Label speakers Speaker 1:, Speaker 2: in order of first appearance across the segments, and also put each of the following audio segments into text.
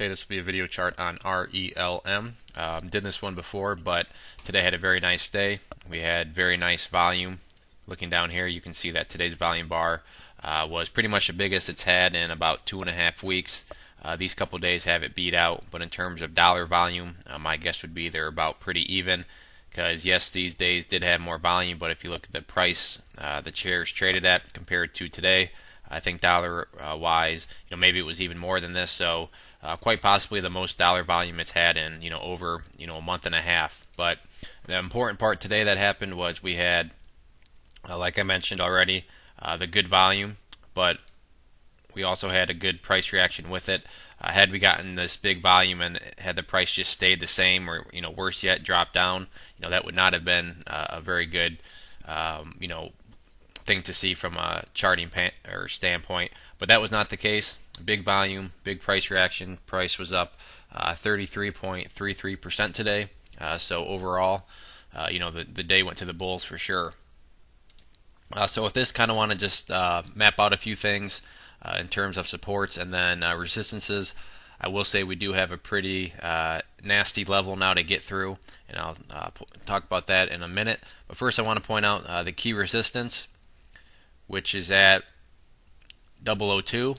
Speaker 1: Hey, this will be a video chart on RELM. Did this one before, but today had a very nice day. We had very nice volume. Looking down here, you can see that today's volume bar was pretty much the biggest it's had in about 2.5 weeks. These couple days have it beat out, but in terms of dollar volume, my guess would be they're about pretty even. Because yes, these days did have more volume, but if you look at the price the shares traded at compared to today, I think dollar wise, maybe it was even more than this. So quite possibly the most dollar volume it's had in over a month and a half. But the important part today that happened was we had, like I mentioned already, the good volume, but we also had a good price reaction with it. Had we gotten this big volume and had the price just stayed the same, or worse yet, dropped down, that would not have been a very good thing to see from a charting or standpoint. But that was not the case. Big volume, big price reaction. Price was up 33.33% today. So overall, the day went to the bulls for sure. So with this, kind of want to just map out a few things in terms of supports and then resistances. I will say we do have a pretty nasty level now to get through, and I'll talk about that in a minute. But first I want to point out the key resistance, which is at 002.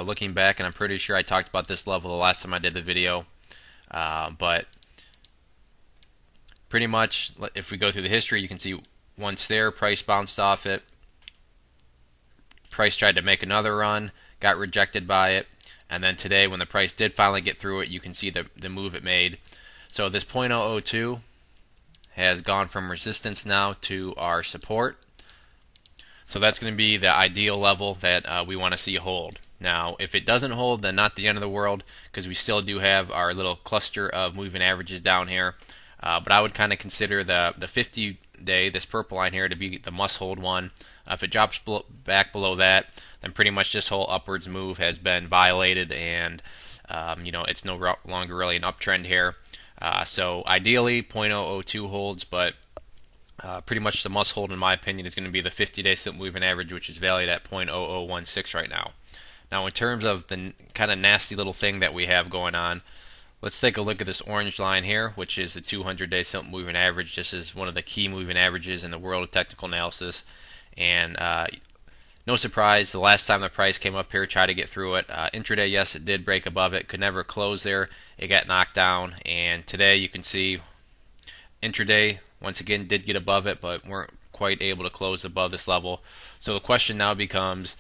Speaker 1: Looking back, and I'm pretty sure I talked about this level the last time I did the video, but pretty much if we go through the history, you can see once there, price bounced off it. Price tried to make another run, got rejected by it, and then today when the price did finally get through it, you can see the move it made. So this 0.002 has gone from resistance now to our support. So that's going to be the ideal level that we want to see hold. Now, if it doesn't hold, then not the end of the world, because we still do have our little cluster of moving averages down here. But I would kind of consider the 50-day, this purple line here, to be the must-hold one. If it drops back below that, then pretty much this whole upwards move has been violated, and it's no longer really an uptrend here. So ideally, 0.002 holds, but pretty much the must hold in my opinion is going to be the 50-day simple moving average, which is valued at 0.0016 right now. Now in terms of the kind of nasty little thing that we have going on, let's take a look at this orange line here, which is the 200-day simple moving average. This is one of the key moving averages in the world of technical analysis, and no surprise, the last time the price came up here, tried to get through it. Intraday, yes, it did break above it, could never close there. It got knocked down, and today you can see intraday once again did get above it, but weren't quite able to close above this level. So the question now becomes: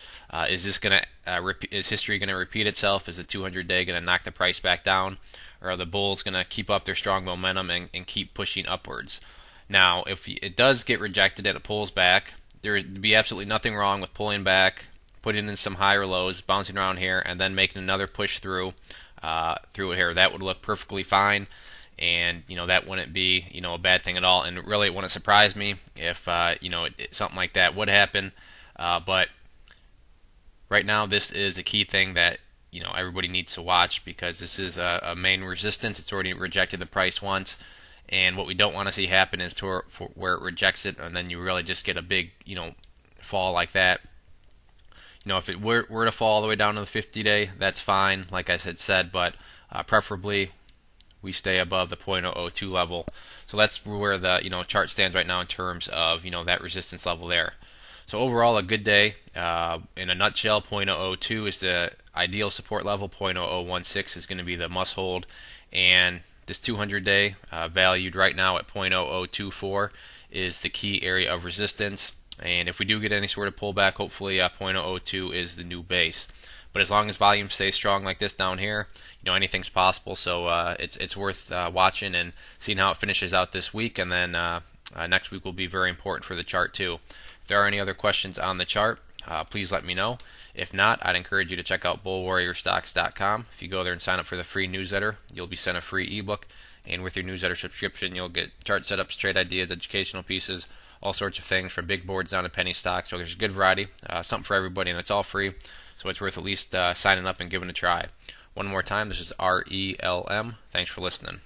Speaker 1: is history going to repeat itself? Is the 200-day going to knock the price back down, or are the bulls going to keep up their strong momentum and keep pushing upwards? Now, if it does get rejected and it pulls back, there would be absolutely nothing wrong with pulling back, putting in some higher lows, bouncing around here, and then making another push through it here. That would look perfectly fine, and that wouldn't be a bad thing at all. And really, it wouldn't surprise me if something like that would happen. But right now, this is a key thing that everybody needs to watch, because this is a main resistance. It's already rejected the price once. And what we don't want to see happen is where it rejects it, and then you really just get a big, fall like that. If it were to fall all the way down to the 50-day, that's fine, like I said, but preferably we stay above the 0.002 level. So that's where the chart stands right now in terms of that resistance level there. So overall, a good day. In a nutshell, 0.002 is the ideal support level. 0.0016 is going to be the must hold, and this 200-day valued right now at 0.0024 is the key area of resistance. And if we do get any sort of pullback, hopefully 0.002 is the new base. But as long as volume stays strong like this down here, anything's possible. So it's worth watching and seeing how it finishes out this week. And then next week will be very important for the chart too. If there are any other questions on the chart, please let me know. If not, I'd encourage you to check out bullwarriorstocks.com. If you go there and sign up for the free newsletter, you'll be sent a free ebook. And with your newsletter subscription, you'll get chart setups, trade ideas, educational pieces, all sorts of things, from big boards down to penny stocks. So there's a good variety, something for everybody, and it's all free. So it's worth at least signing up and giving it a try. One more time, this is RELM. Thanks for listening.